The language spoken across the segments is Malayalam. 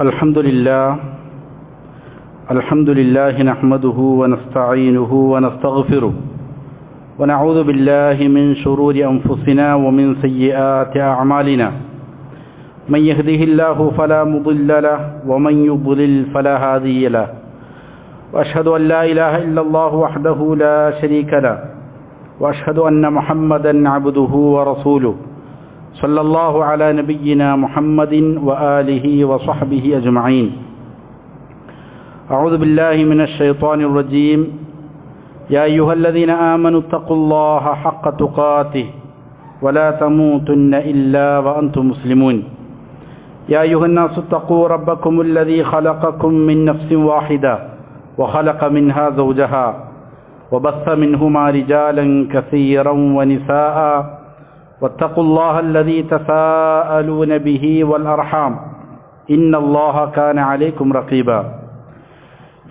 الحمد لله نحمده ونستعينه ونستغفره ونعوذ بالله من شرور أنفسنا ومن سيئات أعمالنا من يهده الله فلا مضل له ومن يضلل فلا هادي له وأشهد أن لا إله إلا الله وحده لا شريك له وأشهد أن محمدا عبده ورسوله صلى الله على نبينا محمد وآله وصحبه أجمعين. أعوذ بالله من الشيطان الرجيم. يا أيها الذين آمنوا اتقوا الله حق تقاته ولا تموتن إلا وأنتم مسلمون. يا أيها الناس اتقوا ربكم الذي خلقكم من نفس واحدة وخلق منها زوجها وبث منهما رجالا كثيرا ونساء واتقوا الله الذي تساءلون به والأرحام إن الله كان عليكم رقيبا.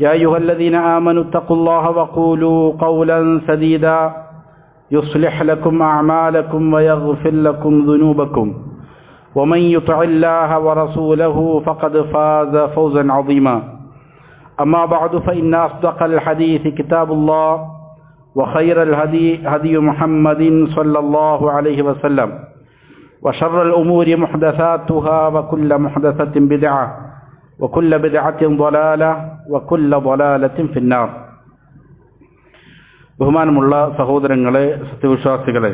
يا أيها الذين آمنوا اتقوا الله وقولوا قولا سديدا يصلح لكم أعمالكم ويغفر لكم ذنوبكم ومن يطع الله ورسوله فقد فاز فوزا عظيما. أما بعد فإن أصدق الحديث كتاب الله وخير الهدي هدي محمد صلى الله عليه وسلم وشر الأمور محدثاتها وكل محدثة بدعة وكل بدعة ضلالة وكل ضلالة في النار. ബഹുമാനമുള്ള സഹോദരങ്ങളെ, സത്യവിശ്വാസികളെ,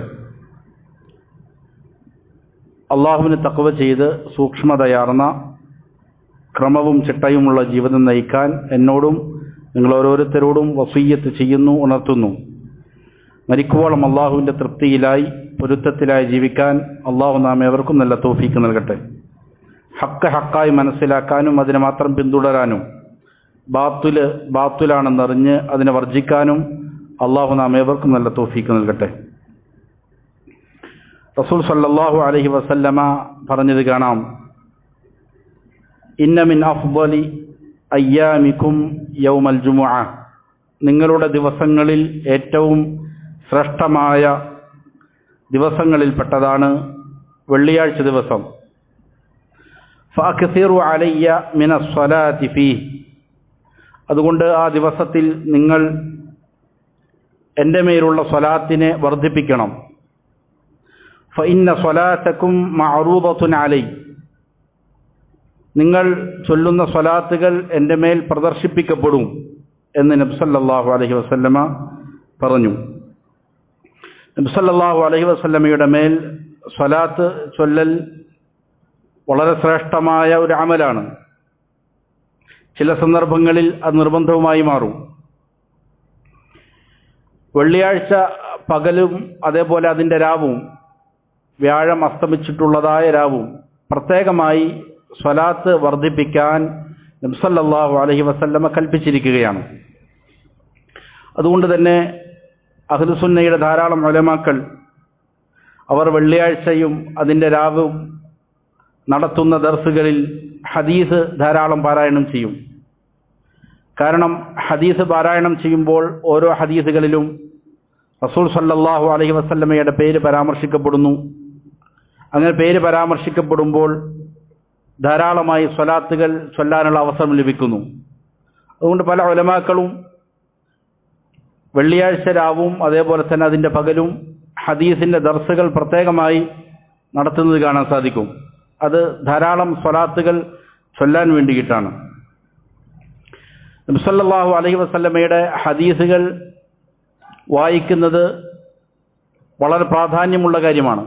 അള്ളാഹുവിന് തഖ്വ ചെയ്ത് സൂക്ഷ്മതയാർന്ന ക്രമവും ചിട്ടയുമുള്ള ജീവിതം നയിക്കാൻ എന്നോടും നിങ്ങൾ ഓരോരുത്തരോടും വസിയ്യത്ത് ചെയ്യുന്നു, ഉണർത്തുന്നു. മരിക്കുവോളം അള്ളാഹുവിൻ്റെ തൃപ്തിയിലായി പൊരുത്തത്തിലായി ജീവിക്കാൻ അള്ളാഹു നാം ഏവർക്കും നല്ല തൗഫീക്ക് നൽകട്ടെ. ഹക്കായി മനസ്സിലാക്കാനും അതിനെ മാത്രം പിന്തുടരാനും ബാത്തുലാണെന്നറിഞ്ഞ് അതിനെ വർജിക്കാനും അള്ളാഹു നാം ഏവർക്കും നല്ല തൗഫീക്ക് നൽകട്ടെ. റസൂൽ സല്ലല്ലാഹു അലൈഹി വസല്ലമ പറഞ്ഞത് കാണാം, ഇന്ന മിൻ അഫ്ളി അയ്യാമിക്കും യൗമൽ ജുമുഅ, നിങ്ങളുടെ ദിവസങ്ങളിൽ ഏറ്റവും ശ്രേഷ്ഠമായ ദിവസങ്ങളിൽപ്പെട്ടതാണ് വെള്ളിയാഴ്ച ദിവസം. ഫഅക്സിറു അലയ്യ മിനസ് സ്വലാത്തി ഫീഹ്, അതുകൊണ്ട് ആ ദിവസത്തിൽ നിങ്ങൾ എൻ്റെ മേലുള്ള സ്വലാത്തിനെ വർദ്ധിപ്പിക്കണം. ഫഇന്ന സ്വലാത്തക്കും മഅറൂദത്തുൻ അലൈ, നിങ്ങൾ ചൊല്ലുന്ന സ്വലാത്തുകൾ എൻ്റെ മേൽ പ്രദർശിപ്പിക്കപ്പെടും എന്ന് നബി സല്ലല്ലാഹു അലൈഹി വസല്ലമ പറഞ്ഞു. നബി സല്ലല്ലാഹു അലൈഹി വസല്ലമയുടെ മേൽ സ്വലാത്ത് ചൊല്ലൽ വളരെ ശ്രേഷ്ഠമായ ഒരു അമലാണ്. ചില സന്ദർഭങ്ങളിൽ അത് നിർബന്ധവുമായി മാറും. വെള്ളിയാഴ്ച പകലും അതേപോലെ അതിൻ്റെ രാവും, വ്യാഴം അസ്തമിച്ചിട്ടുള്ളതായ രാവും പ്രത്യേകമായി സ്വലാത്ത് വർദ്ധിപ്പിക്കാൻ നബി സല്ലല്ലാഹു അലൈഹി വസല്ലമ കൽപ്പിച്ചിരിക്കുകയാണ്. അതുകൊണ്ട് തന്നെ അഹ്ലുസുന്നയുടെ ധാരാളം ഉലമാക്കൾ അവർ വെള്ളിയാഴ്ചയും അതിൻ്റെ രാവും നടത്തുന്ന ദർസുകളിൽ ഹദീസ് ധാരാളം പാരായണം ചെയ്യും. കാരണം ഹദീസ് പാരായണം ചെയ്യുമ്പോൾ ഓരോ ഹദീസുകളിലും റസൂൽ സല്ലല്ലാഹു അലൈഹി വസല്ലമയുടെ പേര് പരാമർശിക്കപ്പെടുന്നു. അങ്ങനെ പേര് പരാമർശിക്കപ്പെടുമ്പോൾ ധാരാളമായി സ്വലാത്തുകൾ ചൊല്ലാനുള്ള അവസരം ലഭിക്കുന്നു. അതുകൊണ്ട് പല ഉലമാക്കളും വെള്ളിയാഴ്ച രാവും അതേപോലെ തന്നെ അതിൻ്റെ പകലും ഹദീസിൻ്റെ ദർസുകൾ പ്രത്യേകമായി നടത്തുന്നത് കാണാൻ സാധിക്കും. അത് ധാരാളം സ്വലാത്തുകൾ ചൊല്ലാൻ വേണ്ടിയിട്ടാണ്. നബി സല്ലല്ലാഹു അലൈഹി വസല്ലമയുടെ ഹദീസുകൾ വായിക്കുന്നത് വളരെ പ്രാധാന്യമുള്ള കാര്യമാണ്.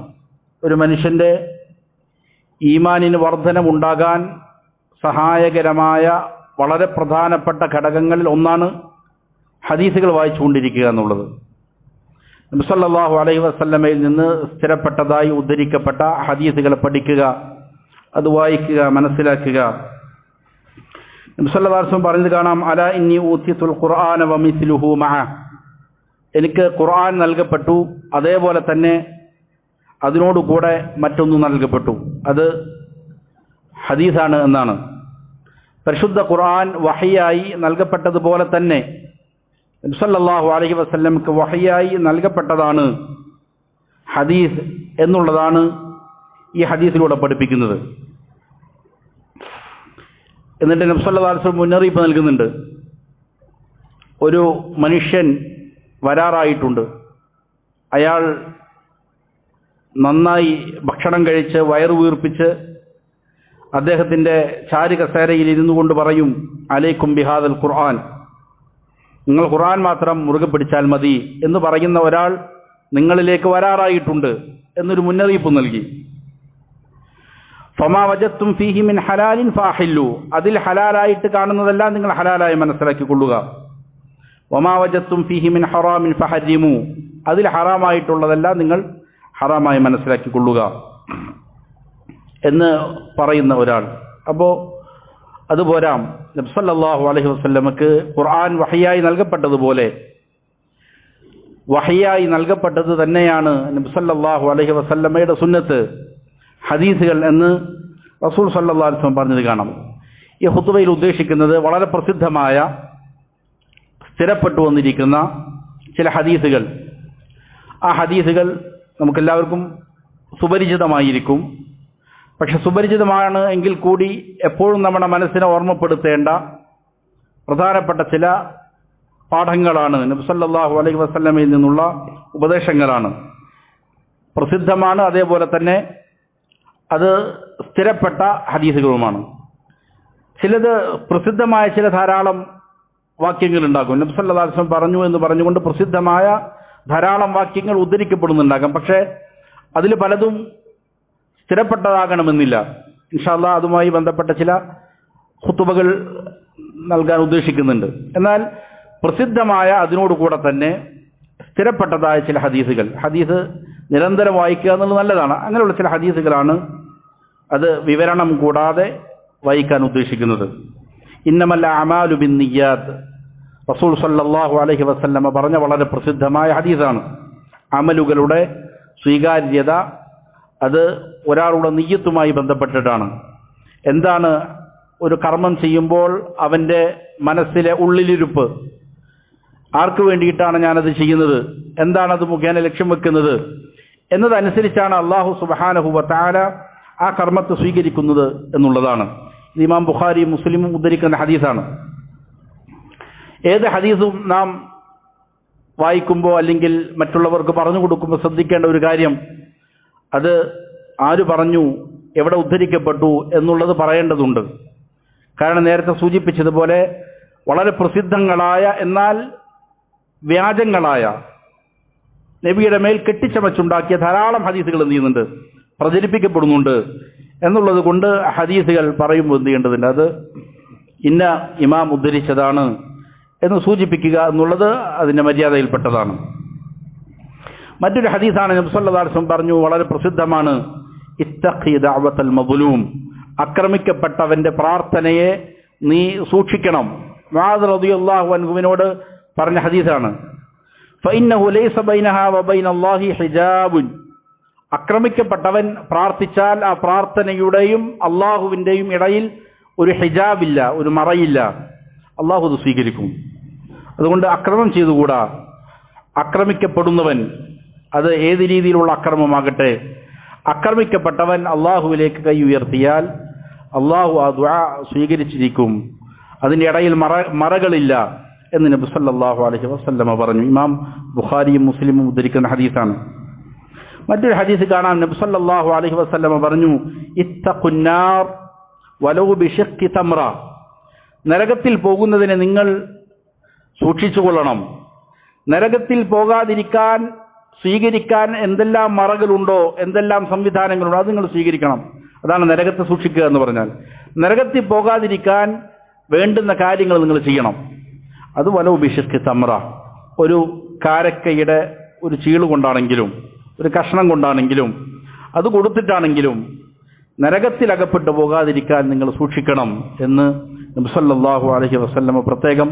ഒരു മനുഷ്യൻ്റെ ഈമാനിന് വർധനമുണ്ടാകാൻ സഹായകരമായ വളരെ പ്രധാനപ്പെട്ട ഘടകങ്ങളിൽ ഒന്നാണ് ഹദീസുകൾ വായിച്ചുകൊണ്ടിരിക്കുക എന്നുള്ളത്. നബി സല്ലല്ലാഹു അലൈഹി വസല്ലമയിൽ നിന്ന് സ്ഥിരപ്പെട്ടതായി ഉദ്ധരിക്കപ്പെട്ട ഹദീസുകളെ പഠിക്കുക, അത് വായിക്കുക, മനസ്സിലാക്കുക. നബി സല്ലല്ലാഹു അലൈഹി വസല്ലം പറഞ്ഞത് കാണാം, അലാ ഇന്നി ഊതിതുൽ ഖുർആന വമിസ്ലുഹു മഅ, എനിക്ക് ഖുർആൻ നൽകപ്പെട്ടു, അതേപോലെ തന്നെ അതിനോടുകൂടെ മറ്റൊന്ന് നൽകപ്പെട്ടു, അത് ഹദീസാണ് എന്നാണ്. പരിശുദ്ധ ഖുർആൻ വഹയ്യായി നൽകപ്പെട്ടതുപോലെ തന്നെ നബി സല്ലല്ലാഹു അലൈഹി വസല്ലമക്ക് വഹയ്യായി നൽകപ്പെട്ടതാണ് ഹദീസ് എന്നുള്ളതാണ് ഈ ഹദീസിലൂടെ പഠിപ്പിക്കുന്നത്. എന്നിട്ട് നബി സല്ലല്ലാഹു അലൈഹി വസല്ലം മുന്നറിയിപ്പ് നൽകുന്നുണ്ട്, ഒരു മനുഷ്യൻ വരാറായിട്ടുണ്ട്, അയാൾ നന്നായി ഭക്ഷണം കഴിച്ച് വയറു വീർപ്പിച്ച് അദ്ദേഹത്തിൻ്റെ ചാരു കസേരയിൽ ഇരുന്നു കൊണ്ട് പറയും, അലൈക്കും ബിഹാദൽ ഖുർആൻ, നിങ്ങൾ ഖുർആൻ മാത്രം മുറുകെ പിടിച്ചാൽ മതി എന്ന് പറയുന്ന ഒരാൾ നിങ്ങളിലേക്ക് വരാറായിട്ടുണ്ട് എന്നൊരു മുന്നറിയിപ്പ് നൽകി. ഫമാ വജത്തും ഫീഹി മിൻ ഹലാലിൻ ഫാഹില്ലു, അതിൽ ഹലാലായിട്ട് കാണുന്നതെല്ലാം നിങ്ങൾ ഹലാലായി മനസ്സിലാക്കിക്കൊള്ളുക. വമാ വജത്തും ഫീഹി മിൻ ഹറാമിൻ ഫഹരിമു, അതിൽ ഹറാമായിട്ടുള്ളതെല്ലാം നിങ്ങൾ ഹറാമായി മനസ്സിലാക്കിക്കൊള്ളുക എന്ന് പറയുന്ന ഒരാൾ. അപ്പോൾ അതുപോരാ, നബി സല്ലല്ലാഹു അലൈഹി വസല്ലമക്ക് ഖുർആൻ വഹയ്യായി നൽകപ്പെട്ടതുപോലെ വഹയ്യായി നൽകപ്പെട്ടത് തന്നെയാണ് നബി സല്ലല്ലാഹു അലൈഹി വസല്ലമയുടെ സുന്നത്ത്, ഹദീസുകൾ എന്ന് റസൂൽ സല്ലല്ലാഹു അലൈഹി വസല്ലം പറഞ്ഞത് കാണാം. ഈ ഖുതുബയിൽ ഉദ്ദേശിക്കുന്നത് വളരെ പ്രസിദ്ധമായ സ്ഥിരപ്പെട്ടു വന്നിരിക്കുന്ന ചില ഹദീസുകൾ. ആ ഹദീസുകൾ നമുക്കെല്ലാവർക്കും സുപരിചിതമായിരിക്കും. പക്ഷെ സുപരിചിതമാണ് എങ്കിൽ കൂടി എപ്പോഴും നമ്മുടെ മനസ്സിനെ ഓർമ്മപ്പെടുത്തേണ്ട പ്രധാനപ്പെട്ട ചില പാഠങ്ങളാണ്, നബി സല്ലല്ലാഹു അലൈഹി വസല്ലമയിൽ നിന്നുള്ള ഉപദേശങ്ങളാണ്. പ്രസിദ്ധമാണ്, അതേപോലെ തന്നെ അത് സ്ഥിരപ്പെട്ട ഹദീസുകളുമാണ്. ചിലത് പ്രസിദ്ധമായ ചില ധാരാളം വാക്യങ്ങളുണ്ടാകും. നബി സല്ലല്ലാഹു അലൈഹി വസല്ലം പറഞ്ഞു എന്ന് പറഞ്ഞുകൊണ്ട് പ്രസിദ്ധമായ ധാരാളം വാക്യങ്ങൾ ഉദ്ധരിക്കപ്പെടുന്നുണ്ടാകാം. പക്ഷേ അതിൽ പലതും സ്ഥിരപ്പെട്ടതാകണമെന്നില്ല. ഇൻഷാ അല്ലാഹ് അതുമായി ബന്ധപ്പെട്ട ചില ഖുതുബകൾ നൽകാൻ ഉദ്ദേശിക്കുന്നുണ്ട്. എന്നാൽ പ്രസിദ്ധമായ അതിനോടുകൂടെ തന്നെ സ്ഥിരപ്പെട്ടതായ ചില ഹദീസുകൾ, ഹദീസ് നിരന്തരം വായിക്കുക എന്നുള്ളത് നല്ലതാണ്. അങ്ങനെയുള്ള ചില ഹദീസുകളാണ് അത് വിവരണം കൂടാതെ വായിക്കാൻ ഉദ്ദേശിക്കുന്നത്. ഇന്നമൽ അഅമാലു ബിന്നിയ്യാത്ത്, റസൂൽ സല്ലല്ലാഹു അലൈഹി വസല്ലമ പറഞ്ഞ വളരെ പ്രസിദ്ധമായ ഹദീസാണ്. അമലുകളുടെ സ്വീകാര്യത അത് ഒരാളുടെ നിയ്യത്തുമായി ബന്ധപ്പെട്ടിട്ടാണ്. എന്താണ് ഒരു കർമ്മം ചെയ്യുമ്പോൾ അവൻ്റെ മനസ്സിലെ ഉള്ളിലിരുപ്പ്, ആർക്ക് വേണ്ടിയിട്ടാണ് ഞാനത് ചെയ്യുന്നത്, എന്താണത് മുഖേന ലക്ഷ്യം വെക്കുന്നത് എന്നതനുസരിച്ചാണ് അല്ലാഹു സുബ്ഹാനഹു വ തആല ആ കർമ്മത്തെ സ്വീകരിക്കുന്നത് എന്നുള്ളതാണ്. ഇത് ഇമാം ബുഖാരി മുസ്ലിമും ഉദ്ധരിക്കുന്ന ഹദീസാണ്. ഏത് ഹദീസും നാം വായിക്കുമ്പോൾ അല്ലെങ്കിൽ മറ്റുള്ളവർക്ക് പറഞ്ഞു കൊടുക്കുമ്പോൾ ശ്രദ്ധിക്കേണ്ട ഒരു കാര്യം, അത് ആര് പറഞ്ഞു, എവിടെ ഉദ്ധരിക്കപ്പെട്ടു എന്നുള്ളത് പറയേണ്ടതുണ്ട്. കാരണം നേരത്തെ സൂചിപ്പിച്ചതുപോലെ വളരെ പ്രസിദ്ധങ്ങളായ എന്നാൽ വ്യാജങ്ങളായ, നബിയുടെ മേൽ കെട്ടിച്ചമച്ചുണ്ടാക്കിയ ധാരാളം ഹദീസുകൾ എന്ത് ചെയ്യുന്നുണ്ട്, പ്രചരിപ്പിക്കപ്പെടുന്നുണ്ട് എന്നുള്ളത് കൊണ്ട് ഹദീസുകൾ പറയുമ്പോൾ എന്ത് ചെയ്യേണ്ടതുണ്ട്, അത് ഇന്ന ഇമാം ഉദ്ധരിച്ചതാണ് എന്ന് സൂചിപ്പിക്കുക എന്നുള്ളത് അതിൻ്റെ മര്യാദയിൽപ്പെട്ടതാണ്. മറ്റൊരു ഹദീസാണ് നബി സല്ലല്ലാഹു അലൈഹി വസല്ലം പറഞ്ഞു, വളരെ പ്രസിദ്ധമാണ്, ഇത്തഖി ദഅവത്തൽ മദ്ലൂം, ആക്രമിക്കപ്പെട്ടവന്റെ പ്രാർത്ഥനയെ നീ സൂക്ഷിക്കണം. മുആദ് റളിയല്ലാഹു അൻഹുവിനോട് പറഞ്ഞ ഹദീസാണ്. ഫഇന്നഹു ലൈസ ബൈനഹാ വബൈനല്ലാഹി ഹിജാബുൻ, ആക്രമിക്കപ്പെട്ടവൻ പ്രാർത്ഥിച്ചാൽ ആ പ്രാർത്ഥനയുടെയും അള്ളാഹുവിൻ്റെയും ഇടയിൽ ഒരു ഹിജാബില്ല, ഒരു മറയില്ല. അള്ളാഹു അത് സ്വീകരിക്കും. അതുകൊണ്ട് അക്രമം ചെയ്തുകൂടാ. ആക്രമിക്കപ്പെടുന്നവൻ, അത് ഏത് രീതിയിലുള്ള അക്രമമാകട്ടെ, ആക്രമിക്കപ്പെട്ടവൻ അള്ളാഹുവിലേക്ക് കൈ ഉയർത്തിയാൽ അള്ളാഹു ആ ദുആ സ്വീകരിച്ചിരിക്കും. അതിൻ്റെ ഇടയിൽ മറകളില്ല എന്ന് നബി സല്ലല്ലാഹു അലൈഹി വസല്ലമ പറഞ്ഞു. ഇമാം ബുഖാരിയും മുസ്ലിമും ഉദ്ധരിക്കുന്ന ഹദീസാണ്. മറ്റൊരു ഹദീസ് കാണാം, നബി സല്ലല്ലാഹു അലൈഹി വസല്ലമ പറഞ്ഞു, ഇത്തഖുന്നാർ വലൗ ബിശിഖ്ഖി തംറ, നരകത്തിൽ പോകുന്നതിനെ നിങ്ങൾ സൂക്ഷിച്ചുകൊള്ളണം. നരകത്തിൽ പോകാതിരിക്കാൻ സ്വീകരിക്കാൻ എന്തെല്ലാം മറകളുണ്ടോ, എന്തെല്ലാം സംവിധാനങ്ങളുണ്ടോ, അത് നിങ്ങൾ സ്വീകരിക്കണം. അതാണ് നരകത്തെ സൂക്ഷിക്കുക എന്ന് പറഞ്ഞാൽ. നരകത്തിൽ പോകാതിരിക്കാൻ വേണ്ടുന്ന കാര്യങ്ങൾ നിങ്ങൾ ചെയ്യണം. അത് വലൗ ബിശിഖ്ഖി തംറ, ഒരു കാരക്കയുടെ ഒരു ചീള് കൊണ്ടാണെങ്കിലും ഒരു കഷ്ണം കൊണ്ടാണെങ്കിലും അത് കൊടുത്തിട്ടാണെങ്കിലും നരകത്തിൽ അകപ്പെട്ടു പോകാതിരിക്കാൻ നിങ്ങൾ സൂക്ഷിക്കണം എന്ന് നബി സല്ലല്ലാഹു അലൈഹി വസല്ലമ പ്രത്യേകം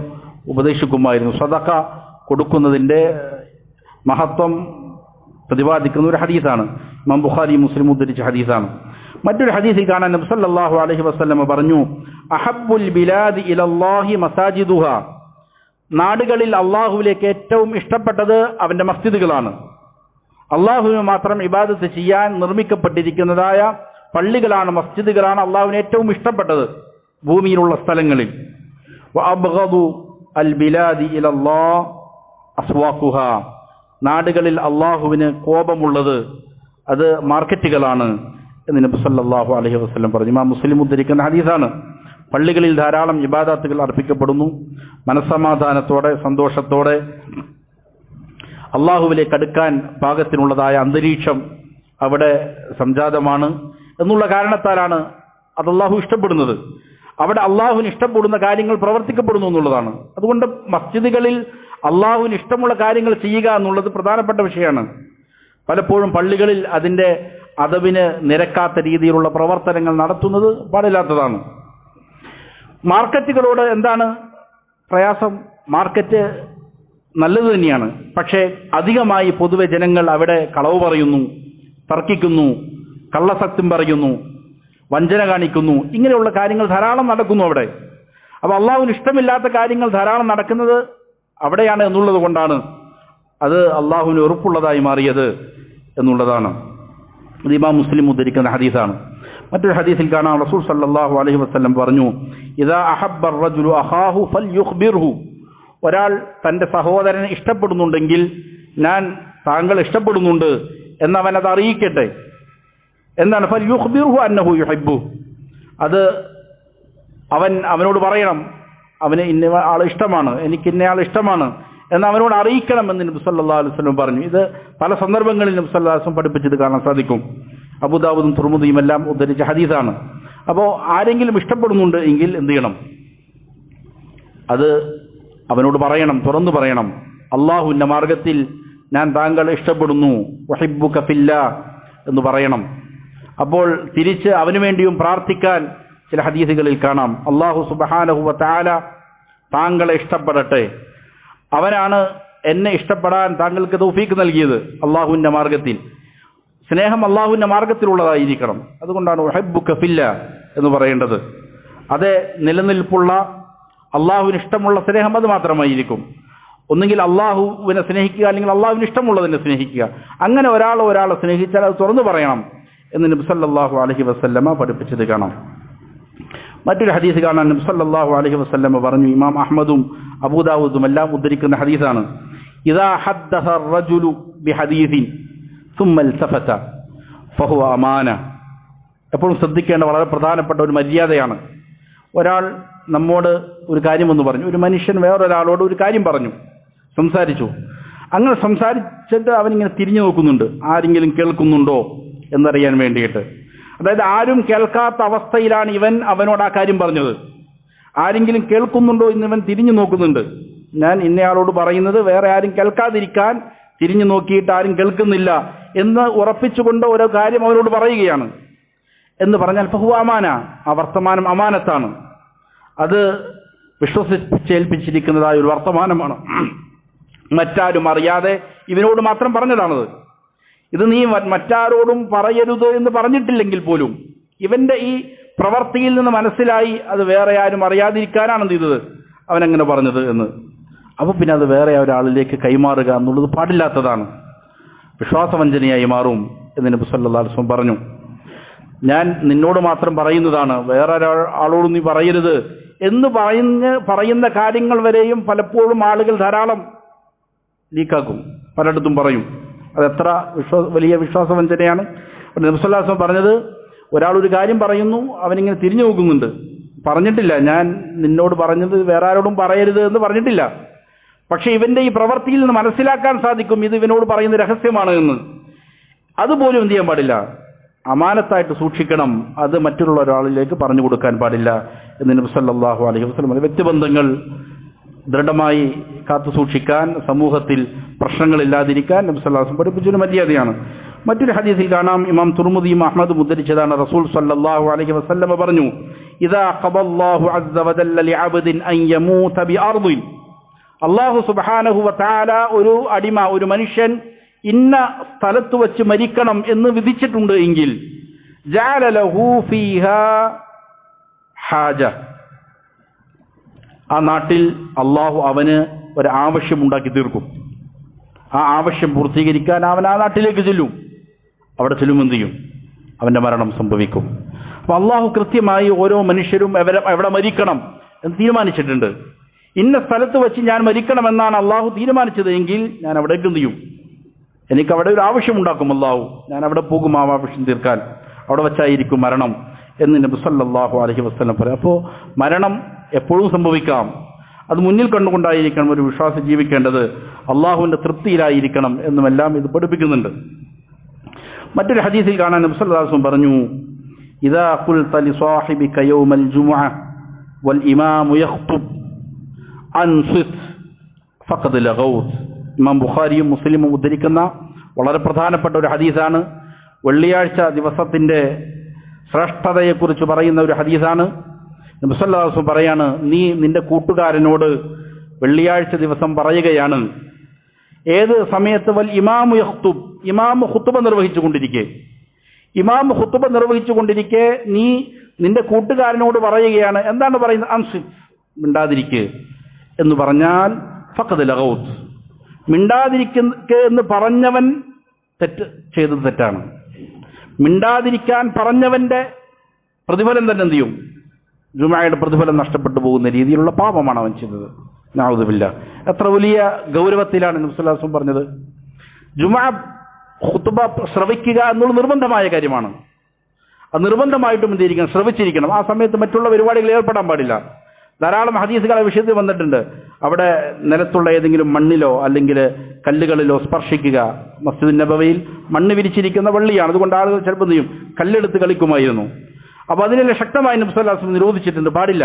ഉപദേശിക്കുമായിരുന്നു. സദഖ കൊടുക്കുന്നതിൻ്റെ മഹത്വം പ്രതിപാദിക്കുന്ന ഒരു ഹദീസാണ്. ഇമാം ബുഖാരി മുസ്ലിം ഉദ്ധരിച്ച ഹദീസാണ്. മറ്റൊരു ഹദീസിൽ കാണാൻ നബി സല്ലല്ലാഹു അലൈഹി വസല്ലമ പറഞ്ഞു, അഹബ്ബുൽ ബിലാദി ഇലല്ലാഹി മസാജിദുഹ, നാടുകളിൽ അള്ളാഹുവിലേക്ക് ഏറ്റവും ഇഷ്ടപ്പെട്ടത് അവൻ്റെ മസ്ജിദുകളാണ്. അള്ളാഹുവിന് മാത്രം ഇബാദത്ത് ചെയ്യാൻ നിർമ്മിക്കപ്പെട്ടിരിക്കുന്നതായ പള്ളികളാണ്, മസ്ജിദുകളാണ് അള്ളാഹുവിന് ഏറ്റവും ഇഷ്ടപ്പെട്ടത്. ഭൂമിയിലുള്ള സ്ഥലങ്ങളിൽ. വഅബ്ഗദു അൽ ബിലാദി ഇലല്ലാഹ് അസ്വാഖുഹ, നാടുകളിൽ അള്ളാഹുവിന് കോപമുള്ളത് അത് മാർക്കറ്റുകളാണ് എന്ന് നബി സല്ലല്ലാഹു അലൈഹി വസല്ലം പറഞ്ഞു. ഇമാം മുസ്ലിം ഉദ്ധരിക്കുന്ന ഹദീസാണ്. പള്ളികളിൽ ധാരാളം ഇബാദത്തുകൾ അർപ്പിക്കപ്പെടുന്നു. മനസ്സമാധാനത്തോടെ സന്തോഷത്തോടെ അള്ളാഹുവിലേക്ക് അടുക്കാൻ പാകത്തിനുള്ളതായ അന്തരീക്ഷം അവിടെ സംജാതമാണ് എന്നുള്ള കാരണത്താലാണ് അത് അള്ളാഹു ഇഷ്ടപ്പെടുന്നത്. അവിടെ അള്ളാഹുവിന് ഇഷ്ടപ്പെടുന്ന കാര്യങ്ങൾ പ്രവർത്തിക്കപ്പെടുന്നു എന്നുള്ളതാണ്. അതുകൊണ്ട് മസ്ജിദുകളിൽ അള്ളാഹുവിന് ഇഷ്ടമുള്ള കാര്യങ്ങൾ ചെയ്യുക എന്നുള്ളത് പ്രധാനപ്പെട്ട വിഷയമാണ്. പലപ്പോഴും പള്ളികളിൽ അതിൻ്റെ അദബിന് നിരക്കാത്ത രീതിയിലുള്ള പ്രവർത്തനങ്ങൾ നടത്തുന്നത് പാടില്ലാത്തതാണ്. മാർക്കറ്റുകളോട് എന്താണ് പ്രയാസം? മാർക്കറ്റ് നല്ലത് തന്നെയാണ്. പക്ഷേ അധികമായി പൊതുവെ ജനങ്ങൾ അവിടെ കളവ് പറയുന്നു, തർക്കിക്കുന്നു, കള്ളസത്യം പറയുന്നു, വഞ്ചന കാണിക്കുന്നു. ഇങ്ങനെയുള്ള കാര്യങ്ങൾ ധാരാളം നടക്കുന്നു അവിടെ. അപ്പോൾ അള്ളാഹുവിന് ഇഷ്ടമില്ലാത്ത കാര്യങ്ങൾ ധാരാളം നടക്കുന്നത് അവിടെയാണ് എന്നുള്ളത് കൊണ്ടാണ് അത് അള്ളാഹുവിന് വെറുപ്പുള്ളതായി മാറിയത് എന്നുള്ളതാണ്. ഇത് ഇമാം മുസ്ലിം ഉദ്ധരിക്കുന്ന ഹദീസാണ്. മറ്റൊരു ഹദീസിൽ കാണാം, റസൂൽ സല്ലല്ലാഹു അലൈഹി വസല്ലം പറഞ്ഞു, ഇദാ അഹബ്ബ അർ-റജുലു അഖാഹു ഫൽയുഖ്ബിർഹു, ഒരാൾ തൻ്റെ സഹോദരനെ ഇഷ്ടപ്പെടുന്നുണ്ടെങ്കിൽ ഞാൻ താങ്കൾ ഇഷ്ടപ്പെടുന്നുണ്ട് എന്നവനത് അറിയിക്കട്ടെ. എന്താണ് ഫൽയുഖ്ബിർഹു അന്നഹു യുഹിബ്ബു, അത് അവനോട് പറയണം, അവന് ഇന്ന ആൾ ഇഷ്ടമാണ്, എനിക്ക് ഇന്നയാൾ ഇഷ്ടമാണ് എന്ന് അവനോട് അറിയിക്കണം എന്ന് നബി സല്ലല്ലാഹു അലൈഹി വസല്ലം പറഞ്ഞു. ഇത് പല സന്ദർഭങ്ങളിൽ നബി സല്ലല്ലാഹു അലൈഹി വസല്ലം പഠിപ്പിച്ചത് കാണാൻ സാധിക്കും. അബൂദാവൂദും തുർമുദിയും എല്ലാം ഉദ്ധരിച്ച ഹദീസാണ്. അപ്പോൾ ആരെങ്കിലും ഇഷ്ടപ്പെടുന്നുണ്ട് എങ്കിൽ എന്ത് ചെയ്യണം? അത് അവനോട് പറയണം, തുറന്നു പറയണം, അള്ളാഹുവിൻ്റെ മാർഗത്തിൽ ഞാൻ താങ്കളെ ഇഷ്ടപ്പെടുന്നു, വഹിബ്ബുക ഫില്ലാഹ് എന്ന് പറയണം. അപ്പോൾ തിരിച്ച് അവനു വേണ്ടിയും പ്രാർത്ഥിക്കാൻ ചില ഹദീസുകളിൽ കാണാം, അള്ളാഹു സുബ്ഹാനഹു വ തആല താങ്കളെ ഇഷ്ടപ്പെടട്ടെ, അവനാണ് എന്നെ ഇഷ്ടപ്പെടാൻ താങ്കൾക്ക് തൗഫീക്ക് നൽകിയത് അള്ളാഹുവിൻ്റെ മാർഗത്തിൽ. സ്നേഹം അള്ളാഹുവിൻ്റെ മാർഗത്തിലുള്ളതായിരിക്കണം. അതുകൊണ്ടാണ് വഹിബ്ബുക ഫില്ലാഹ് എന്ന് പറയേണ്ടത്. അതേ നിലനിൽപ്പുള്ള അള്ളാഹുവിന് ഇഷ്ടമുള്ള സ്നേഹം അത് മാത്രമായിരിക്കും. ഒന്നുകിൽ അള്ളാഹുവിനെ സ്നേഹിക്കുക, അല്ലെങ്കിൽ അള്ളാഹുവിന് ഇഷ്ടമുള്ളതിനെ സ്നേഹിക്കുക. അങ്ങനെ ഒരാളെ സ്നേഹിച്ചാൽ അത് തുറന്നു പറയണം എന്ന് നബി സല്ലല്ലാഹു അലൈഹി വസല്ലമ പഠിപ്പിച്ചത് കാണാം. മറ്റൊരു ഹദീസ് കാണാൻ നബി സല്ലല്ലാഹു അലൈഹി വസല്ലമ പറഞ്ഞു, ഇമാം അഹ്മദും അബൂദാവൂദും എല്ലാം ഉദ്ധരിക്കുന്ന ഹദീസാണ്, ഇദാ ഹദ്ദസ അർ-റജുലു ബിഹദീസിൻ സുമ്മ ഇൽതഫത ഫഹുവ അമാന. എപ്പോഴും ശ്രദ്ധിക്കേണ്ട വളരെ പ്രധാനപ്പെട്ട ഒരു മര്യാദയാണ്. ഒരാൾ നമ്മോട് ഒരു കാര്യമെന്ന് പറഞ്ഞു, ഒരു മനുഷ്യൻ വേറൊരാളോട് ഒരു കാര്യം പറഞ്ഞു, സംസാരിച്ചു. അങ്ങനെ സംസാരിച്ചിട്ട് അവനിങ്ങനെ തിരിഞ്ഞു നോക്കുന്നുണ്ട്, ആരെങ്കിലും കേൾക്കുന്നുണ്ടോ എന്നറിയാൻ വേണ്ടിയിട്ട്. അതായത് ആരും കേൾക്കാത്ത അവസ്ഥയിലാണ് ഇവൻ അവനോട് ആ കാര്യം പറഞ്ഞത്. ആരെങ്കിലും കേൾക്കുന്നുണ്ടോ എന്നിവൻ തിരിഞ്ഞു നോക്കുന്നുണ്ട്. ഞാൻ ഇന്നയാളോട് പറയുന്നത് വേറെ ആരും കേൾക്കാതിരിക്കാൻ തിരിഞ്ഞു നോക്കിയിട്ട് ആരും കേൾക്കുന്നില്ല എന്ന് ഉറപ്പിച്ചുകൊണ്ട് ഓരോ കാര്യം അവനോട് പറയുകയാണ്. എന്ന് പറഞ്ഞാൽ ഫഹുവ അമാന, ആ വർത്തമാനം അമാനത്താണ്. അത് വിശ്വസിച്ചേൽപ്പിച്ചിരിക്കുന്നതായ ഒരു വർത്തമാനമാണ്. മറ്റാരും അറിയാതെ ഇവനോട് മാത്രം പറഞ്ഞതാണത്. ഇത് നീ മറ്റാരോടും പറയരുത് എന്ന് പറഞ്ഞിട്ടില്ലെങ്കിൽ പോലും ഇവന്റെ ഈ പ്രവർത്തിയിൽ നിന്ന് മനസ്സിലായി അത് വേറെ ആരും അറിയാതിരിക്കാനാണ് എന്ത് ചെയ്തത്, അവനങ്ങനെ പറഞ്ഞത് എന്ന്. അപ്പോൾ പിന്നെ അത് വേറെ ഒരാളിലേക്ക് കൈമാറുക എന്നുള്ളത് പാടില്ലാത്തതാണ്, വിശ്വാസവഞ്ചനയായി മാറും എന്ന് നബി സല്ലല്ലാഹു അലൈഹി വസല്ലം പറഞ്ഞു. ഞാൻ നിന്നോട് മാത്രം പറയുന്നതാണ്, വേറെ ഒരാളോട് നീ പറയരുത് എന്ന് പറയുന്ന കാര്യങ്ങൾ വരെയും പലപ്പോഴും ആളുകൾ ധാരാളം ലീക്കാക്കും, പലയിടത്തും പറയും. അതെത്ര വലിയ വിശ്വാസവഞ്ചനയാണ്. നബി സല്ലല്ലാഹു അലൈഹി വസല്ലം പറഞ്ഞത്, ഒരാൾ ഒരു കാര്യം പറയുന്നു, അവനിങ്ങനെ തിരിഞ്ഞു നോക്കുന്നുണ്ട്, പറഞ്ഞിട്ടില്ല ഞാൻ നിന്നോട് പറഞ്ഞത് വേറെ ആരോടും പറയരുത് എന്ന് പറഞ്ഞിട്ടില്ല. പക്ഷെ ഇവന്റെ ഈ പ്രവൃത്തിയിൽ നിന്ന് മനസ്സിലാക്കാൻ സാധിക്കും ഇത് ഇവനോട് പറയുന്ന രഹസ്യമാണ് എന്ന്. അതുപോലും എന്ത് ചെയ്യാൻ പാടില്ല, അമാനത്തായിട്ട് സൂക്ഷിക്കണം, അത് മറ്റുള്ള ഒരാളിലേക്ക് പറഞ്ഞു കൊടുക്കാൻ പാടില്ല എന്ന് നബി സല്ലല്ലാഹു അലൈഹി വസല്ലം. വ്യക്തിബന്ധങ്ങൾ ദൃഢമായി കാത്തു സൂക്ഷിക്കാൻ, സമൂഹത്തിൽ പ്രശ്നങ്ങളില്ലാതിരിക്കാൻ നബി സല്ലല്ലാഹു അലൈഹി വസല്ലം പഠിപ്പിച്ചൊരു മര്യാദയാണ്. മറ്റൊരു ഹദീസിൽ കാണാം, ഇമാം തുർമുദിയും അഹ്മദും ഉദ്ധരിച്ചതാണ്, റസൂൽ സല്ലല്ലാഹു അലൈഹി വസല്ലം പറഞ്ഞു, ഇദാ ഖദല്ലാഹു അസ്സ വജല്ല ലിഅബ്ദിൻ അൻ യമൂത ബിഅർദിൻ, അല്ലാഹു സുബ്ഹാനഹു വ തആല ഒരു അടിമ, ഒരു മനുഷ്യൻ ഇന്ന സ്ഥലത്ത് വെച്ച് മരിക്കണം എന്ന് വിധിച്ചിട്ടുണ്ട് എങ്കിൽ ജഅല ലഹു ഫീഹാ ഹാജ, ആ നാട്ടിൽ അള്ളാഹു അവന് ഒരു ആവശ്യം ഉണ്ടാക്കി തീർക്കും. ആ ആവശ്യം പൂർത്തീകരിക്കാൻ അവൻ ആ നാട്ടിലേക്ക് ചെല്ലും. അവിടെ ചെല്ലുമെന്ത് ചെയ്യും, അവന്റെ മരണം സംഭവിക്കും. അപ്പോൾ അള്ളാഹു കൃത്യമായി ഓരോ മനുഷ്യരും എവിടെ മരിക്കണം എന്ന് തീരുമാനിച്ചിട്ടുണ്ട്. ഇന്ന സ്ഥലത്ത് വെച്ച് ഞാൻ മരിക്കണമെന്നാണ് അള്ളാഹു തീരുമാനിച്ചത് എങ്കിൽ ഞാൻ അവിടേക്ക് എന്ത് ചെയ്യും? എനിക്ക് അവിടെ ഒരു ആവശ്യമുണ്ടാക്കും അള്ളാഹു, ഞാൻ അവിടെ പോകും ആ ആവശ്യം തീർക്കാൻ, അവിടെ വെച്ചായിരിക്കും മരണം എന്ന് നബി സല്ലല്ലാഹു അലൈഹി വസല്ലം പറയും. അപ്പോൾ മരണം എപ്പോഴും സംഭവിക്കാം. അത് മുന്നിൽ കണ്ടുകൊണ്ടായിരിക്കണം ഒരു വിശ്വാസി ജീവിക്കേണ്ടത്. അള്ളാഹുവിൻ്റെ തൃപ്തിയിലായിരിക്കണം എന്നുമെല്ലാം ഇത് പഠിപ്പിക്കുന്നുണ്ട്. മറ്റൊരു ഹദീസിൽ കാണാൻ നബി സല്ലല്ലാഹു അലൈഹി വസല്ലം പറഞ്ഞു, ഇദാ ഖുൽത ലിസാഹിബിക യൗമൽ ജുമുഅ വൽ ഇമാമു യഖ്തുബ് അൻസിത് ഫഖദ് ലഗൗത്. ഇമാം ബുഖാരിയും മുസ്ലിമും ഉദ്ധരിക്കുന്ന വളരെ പ്രധാനപ്പെട്ട ഒരു ഹദീസാണ്. വെള്ളിയാഴ്ച ദിവസത്തിൻ്റെ ശ്രേഷ്ഠതയെക്കുറിച്ച് പറയുന്ന ഒരു ഹദീസാണ്. നബി സല്ലല്ലാഹു അലൈഹി വസല്ലം പറയാണ്, നീ നിന്റെ കൂട്ടുകാരനോട് വെള്ളിയാഴ്ച ദിവസം പറയുകയാണ്. ഏത് സമയത്ത്? വൽ ഇമാമു യഖ്തുബ്, ഇമാം ഖുത്ബ നിർവഹിച്ചുകൊണ്ടിരിക്കെ, ഇമാം ഖുത്ബ നിർവഹിച്ചുകൊണ്ടിരിക്കെ നീ നിന്റെ കൂട്ടുകാരനോട് പറയുകയാണ്. എന്താണ് പറയുന്നത്? അൻസിത്, മിണ്ടാതിരിക്കുക എന്ന് പറഞ്ഞാൽ ഫഖദ് ലഗൗത്, മിണ്ടാതിരിക്കുക എന്ന് പറഞ്ഞവൻ തെറ്റ് ചെയ്തത് തെറ്റാണ്. മിണ്ടാതിരിക്കാൻ പറഞ്ഞവന്റെ പ്രതിഫലം തന്നെ എന്ത് ചെയ്യും? ജുമുഅയുടെ പ്രതിഫലം നഷ്ടപ്പെട്ടു പോകുന്ന രീതിയിലുള്ള പാപമാണ് അവൻ ചെയ്തത്. നഊദു ബില്ലാഹ്. എത്ര വലിയ ഗൗരവത്തിലാണ് നബി സല്ലല്ലാഹു അലൈഹി വസല്ലം പറഞ്ഞത്. ജുമുഅ ഖുത്ബ ശ്രവിക്കുക എന്നുള്ള നിർബന്ധമായ കാര്യമാണ്. അത് നിർബന്ധമായിട്ടും എന്തിരിക്കണം? ശ്രവിച്ചിരിക്കണം. ആ സമയത്ത് മറ്റുള്ള പരിപാടികളിൽ ഏർപ്പെടാൻ പാടില്ല. ധാരാളം ഹദീസുകൾ ആ വിഷയത്തിൽ വന്നിട്ടുണ്ട്. അവിടെ നിലത്തുള്ള ഏതെങ്കിലും മണ്ണിലോ അല്ലെങ്കിൽ കല്ലുകളിലോ സ്പർശിക്കുക. മസ്ജിദ് നബവിയിൽ മണ്ണ് വിരിച്ചിരിക്കുന്ന വെള്ളിയാണ്, അതുകൊണ്ട് ആളുകൾ ചിലപ്പോൾ എന്ത് ചെയ്യും? കല്ലെടുത്ത് കളിക്കുമായിരുന്നു. അപ്പോൾ അതിനെല്ലാം ശക്തമായി നബി സല്ലല്ലാഹു അലൈഹി വസല്ലം നിരോധിച്ചിട്ടുണ്ട്, പാടില്ല.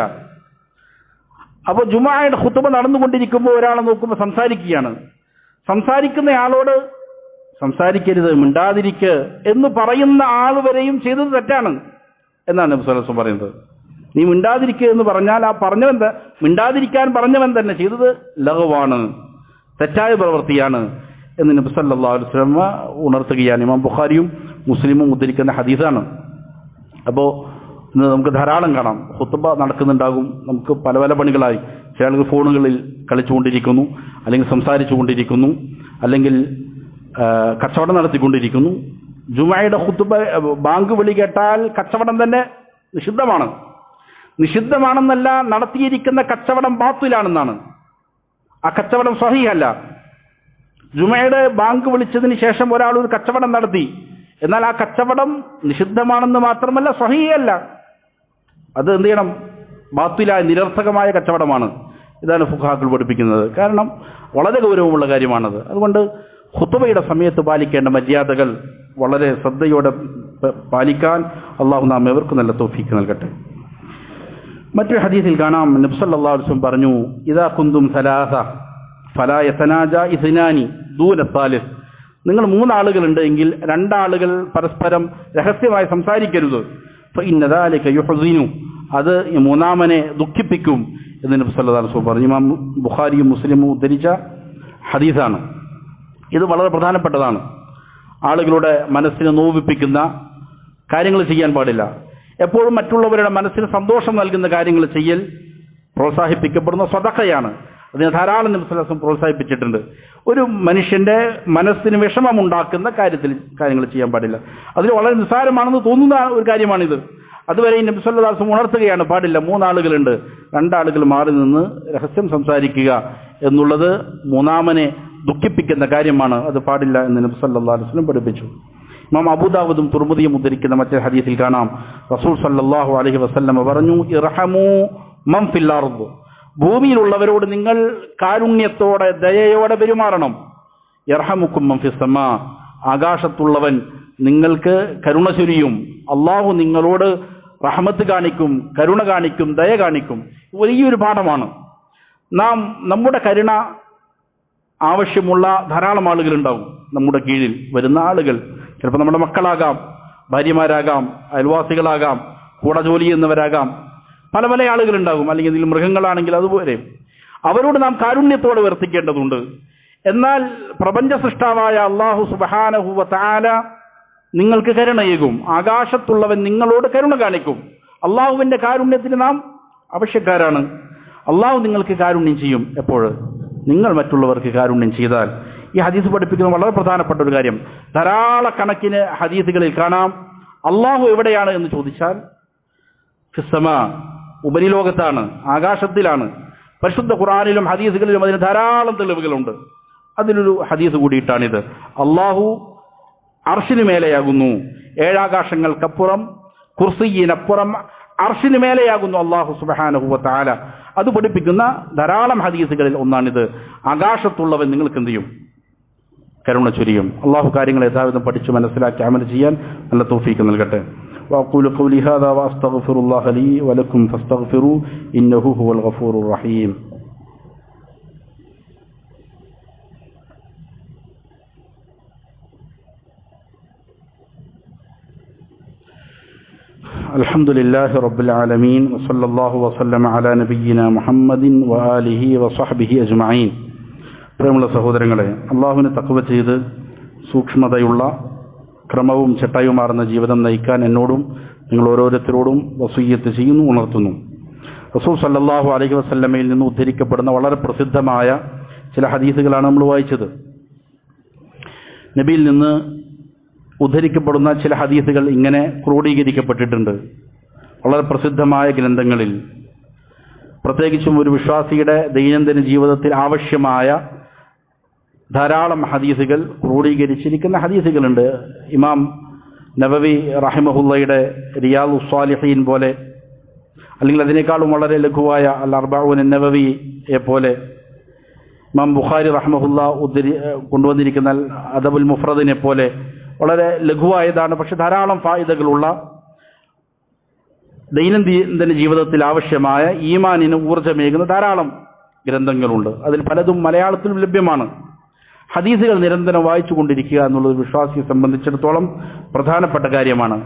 അപ്പോൾ ജുമുഅയുടെ ഖുത്ബ നടന്നുകൊണ്ടിരിക്കുമ്പോൾ ഒരാളെ നോക്കുമ്പോൾ സംസാരിക്കുകയാണ്. സംസാരിക്കുന്നയാളോട് സംസാരിക്കരുത്, മിണ്ടാതിരിക്കുക എന്ന് പറയുന്ന ആൾ വരെയും ചെയ്തത് തെറ്റാണ് എന്നാണ് നബി സല്ലല്ലാഹു അലൈഹി വസല്ലം പറയുന്നത്. നീ മിണ്ടാതിരിക്കുക എന്ന് പറഞ്ഞാൽ ആ പറഞ്ഞവൻ, മിണ്ടാതിരിക്കാൻ പറഞ്ഞവൻ തന്നെ ചെയ്തത് ലഗവാണ്, തെറ്റായ പ്രവൃത്തിയാണ് എന്ന് നബി സല്ലല്ലാഹു അലൈഹി വസല്ലം ഉണർത്തുകയാണ്. ഇമാം ബുഖാരിയും മുസ്ലിമും ഉദ്ധരിക്കുന്ന ഹദീസാണ്. അപ്പോൾ ഇന്ന് നമുക്ക് ധാരാളം കാണാം, ഖുത്ബ നടക്കുന്നുണ്ടാകും, നമുക്ക് പല പല പണികളായി. ചില ആളുകൾ ഫോണുകളിൽ കളിച്ചുകൊണ്ടിരിക്കുന്നു, അല്ലെങ്കിൽ സംസാരിച്ചു കൊണ്ടിരിക്കുന്നു, അല്ലെങ്കിൽ കച്ചവടം നടത്തിക്കൊണ്ടിരിക്കുന്നു. ജുമുഅയുടെ ഖുത്ബ ബാങ്ക് വിളി കേട്ടാൽ കച്ചവടം തന്നെ നിഷിദ്ധമാണ്. നിഷിദ്ധമാണെന്നല്ല, നടത്തിയിരിക്കുന്ന കച്ചവടം ബാത്തിലാണെന്നാണ്. ആ കച്ചവടം സ്വഹീഹല്ല. ജുമുഅയുടെ ബാങ്ക് വിളിച്ചതിന് ശേഷം ഒരാൾ ഒരു കച്ചവടം നടത്തി, എന്നാൽ ആ കച്ചവടം നിഷിദ്ധമാണെന്ന് മാത്രമല്ല സ്വഹീഹല്ല. അത് എന്ത് ചെയ്യണം? ബാത്തിലായ നിരർത്ഥകമായ കച്ചവടമാണ്. ഇതാണ് ഫുഖഹാക്കൾ പഠിപ്പിക്കുന്നത്. കാരണം വളരെ ഗൗരവമുള്ള കാര്യമാണത്. അതുകൊണ്ട് ഖുത്ബയുടെ സമയത്ത് പാലിക്കേണ്ട മര്യാദകൾ വളരെ ശ്രദ്ധയോടെ പാലിക്കാൻ അള്ളാഹു നാം എവർക്ക് നല്ല തൗഫീഖ് നൽകട്ടെ. മറ്റൊരു ഹദീസിൽ കാണാം, നബി സല്ലല്ലാഹു അലൈഹി വസല്ലം പറഞ്ഞു, ഇദാ കുന്തും സലാസ ഫലാ യതനാജ ഇസ്നാനി ദൂന സാലിസ്. നിങ്ങൾ മൂന്നാളുകളുണ്ട് എങ്കിൽ രണ്ടാളുകൾ പരസ്പരം രഹസ്യമായി സംസാരിക്കരുത്. ഫഇന്ന ദാലിക യുഹ്സിനു, അത് മൂന്നാമനെ ദുഃഖിപ്പിക്കും എന്ന് നബി സല്ലല്ലാഹു അലൈഹി വസല്ലം പറഞ്ഞു. ഇമാം ബുഖാരിയും മുസ്ലിമും ഉദ്ധരിച്ച ഹദീസാണ്. ഇത് വളരെ പ്രധാനപ്പെട്ടതാണ്. ആളുകളുടെ മനസ്സിനെ നോവിപ്പിക്കുന്ന കാര്യങ്ങൾ ചെയ്യാൻ പാടില്ല. എപ്പോഴും മറ്റുള്ളവരുടെ മനസ്സിന് സന്തോഷം നൽകുന്ന കാര്യങ്ങൾ ചെയ്യൽ പ്രോത്സാഹിപ്പിക്കപ്പെടുന്ന സ്വതക്കയാണ്. അതിനെ ധാരാളം നബി സല്ലല്ലാഹു അലൈഹി വസല്ലം പ്രോത്സാഹിപ്പിച്ചിട്ടുണ്ട്. ഒരു മനുഷ്യന്റെ മനസ്സിന് വിഷമമുണ്ടാക്കുന്ന കാര്യങ്ങൾ ചെയ്യാൻ പാടില്ല. അതിൽ വളരെ നിസ്സാരമാണെന്ന് തോന്നുന്ന ഒരു കാര്യമാണിത്. അതുവരെ നബി സല്ലല്ലാഹു അലൈഹി വസല്ലം ഉണർത്തുകയാണ്, പാടില്ല. മൂന്നാളുകളുണ്ട്, രണ്ടാളുകൾ മാറി നിന്ന് രഹസ്യം സംസാരിക്കുക എന്നുള്ളത് മൂന്നാമനെ ദുഃഖിപ്പിക്കുന്ന കാര്യമാണ്. അത് പാടില്ല എന്ന് നബി സല്ലല്ലാഹു അലൈഹി വസല്ലം പഠിപ്പിച്ചു. ഇമാം അബൂദാവൂദും തുർമുദിയും ഉദ്ധരിക്കുന്ന മറ്റൊരു ഹദീസിൽ കാണാം, റസൂൽ സല്ലല്ലാഹു അലൈഹി വസല്ലം പറഞ്ഞു, ഇർഹമൂ മൻ ഫിൽ അർദ്, ഭൂമിയിലുള്ളവരോട് നിങ്ങൾ കാരുണ്യത്തോടെ ദയയോടെ പെരുമാറണം. യർഹമുക്കും മൻ ഫിസ് സമാ, ആകാശത്തുള്ളവൻ നിങ്ങൾക്ക് കരുണ ചൊരിയും. അള്ളാഹു നിങ്ങളോട് റഹ്മത്ത് കാണിക്കും, കരുണ കാണിക്കും, ദയ കാണിക്കും. വലിയൊരു പാഠമാണ്. നാം നമ്മുടെ കരുണ ആവശ്യമുള്ള ധാരാളം ആളുകളുണ്ടാവും. നമ്മുടെ കീഴിൽ വരുന്ന ആളുകൾ ചിലപ്പോൾ നമ്മുടെ മക്കളാകാം, ഭാര്യമാരാകാം, അയൽവാസികളാകാം, കൂടെ ജോലി ചെയ്യുന്നവരാകാം, പല പല ആളുകളുണ്ടാകും. അല്ലെങ്കിൽ മൃഗങ്ങളാണെങ്കിൽ അതുപോലെ. അവരോട് നാം കാരുണ്യത്തോടെ വർത്തിക്കേണ്ടതുണ്ട്. എന്നാൽ പ്രപഞ്ച സൃഷ്ടാവായ അല്ലാഹു സുബ്ഹാനഹു വ തആല നിങ്ങൾക്ക് കരുണയേകും. ആകാശത്തുള്ളവൻ നിങ്ങളോട് കരുണ കാണിക്കും. അള്ളാഹുവിന്റെ കാരുണ്യത്തിന് നാം ആവശ്യക്കാരാണ്. അള്ളാഹു നിങ്ങൾക്ക് കാരുണ്യം ചെയ്യും. എപ്പോൾ? നിങ്ങൾ മറ്റുള്ളവർക്ക് കാരുണ്യം ചെയ്താൽ. ഈ ഹദീസ് പഠിപ്പിക്കുന്ന വളരെ പ്രധാനപ്പെട്ട ഒരു കാര്യം. ധാരാളക്കണക്കിന് ഹദീസുകളിൽ കാണാം, അള്ളാഹു എവിടെയാണ് എന്ന് ചോദിച്ചാൽ ഫിസ്സമാ, ഉപരിലോകത്താണ്, ആകാശത്തിലാണ്. പരിശുദ്ധ ഖുർആനിലും ഹദീസുകളിലും അതിന് ധാരാളം തെളിവുകളുണ്ട്. അതിലൊരു ഹദീസ് കൂടിയിട്ടാണിത്. അള്ളാഹു അർശിന് മേലെയാകുന്നു, ഏഴാകാശങ്ങൾക്കപ്പുറം, കുർസിയിനപ്പുറം അർശിന് മേലെയാകുന്നു അള്ളാഹു സുബ്ഹാനഹു വ തആല. അത് പഠിപ്പിക്കുന്ന ധാരാളം ഹദീസുകളിൽ ഒന്നാണിത്. ആകാശത്തുള്ളവൻ നിങ്ങൾക്ക് എന്ത് ചെയ്യും? കരുണ ചൊരിയും. അള്ളാഹു കാര്യങ്ങൾ യഥാവിധം പഠിച്ച് മനസ്സിലാക്കി അമൽ ചെയ്യാൻ നല്ല തൗഫീഖ് നൽകട്ടെ. وأقول قولي هذا وأستغفر الله لي ولكم فاستغفروه إنه هو الغفور الرحيم. الحمد لله رب العالمين وصلى الله وسلم على نبينا محمد وآله وصحبه أجمعين. പ്രിയമുള്ള സഹോദരങ്ങളെ, അള്ളാഹുവിനെ തഖ്വ ചെയ്ത് സൂക്ഷ്മതയുള്ള ക്രമവും ചിട്ടയുമാർന്ന ജീവിതം നയിക്കാൻ എന്നോടും നിങ്ങൾ ഓരോരുത്തരോടും വസിയ്യത്ത് ചെയ്യുന്നു, ഉണർത്തുന്നു. റസൂൽ സല്ലല്ലാഹു അലൈഹി വസല്ലമയിൽ നിന്ന് ഉദ്ധരിക്കപ്പെടുന്ന വളരെ പ്രസിദ്ധമായ ചില ഹദീസുകളാണ് നമ്മൾ വായിച്ചത്. നബിയിൽ നിന്ന് ഉദ്ധരിക്കപ്പെടുന്ന ചില ഹദീസുകൾ ഇങ്ങനെ ക്രോഡീകരിക്കപ്പെട്ടിട്ടുണ്ട് വളരെ പ്രസിദ്ധമായ ഗ്രന്ഥങ്ങളിൽ. പ്രത്യേകിച്ചും ഒരു വിശ്വാസിയുടെ ദൈനംദിന ജീവിതത്തിൽ ആവശ്യമായ ധാരാളം ഹദീസുകൾ ക്രോഡീകരിച്ചിരിക്കുന്ന ഹദീസുകളുണ്ട്. ഇമാം നവവി റഹിമഹുള്ളയുടെ റിയാദുസ് സ്വാലിഹീൻ പോലെ, അല്ലെങ്കിൽ അതിനേക്കാളും വളരെ ലഘുവായ അൽ അർബഊൻ നവവിയെ പോലെ, ഇമാം ബുഖാരി റഹിമഹുള്ള കൊണ്ടുവന്നിരിക്കുന്ന അദബുൽ മുഫ്രദിനെ പോലെ വളരെ ലഘുവായതാണ്, പക്ഷെ ധാരാളം ഫായിദകളുള്ള ദൈനംദിന ജീവിതത്തിൽ ആവശ്യമായ ഈമാനിന് ഊർജ്ജമേകുന്ന ധാരാളം ഗ്രന്ഥങ്ങളുണ്ട്. അതിൽ പലതും മലയാളത്തിലും ലഭ്യമാണ്. ഹദീസുകൾ നിരന്തരം വായിച്ചു കൊണ്ടിരിക്കുക എന്നുള്ളത് വിശ്വാസിയെ സംബന്ധിച്ചിടത്തോളം പ്രധാനപ്പെട്ട കാര്യമാണ്.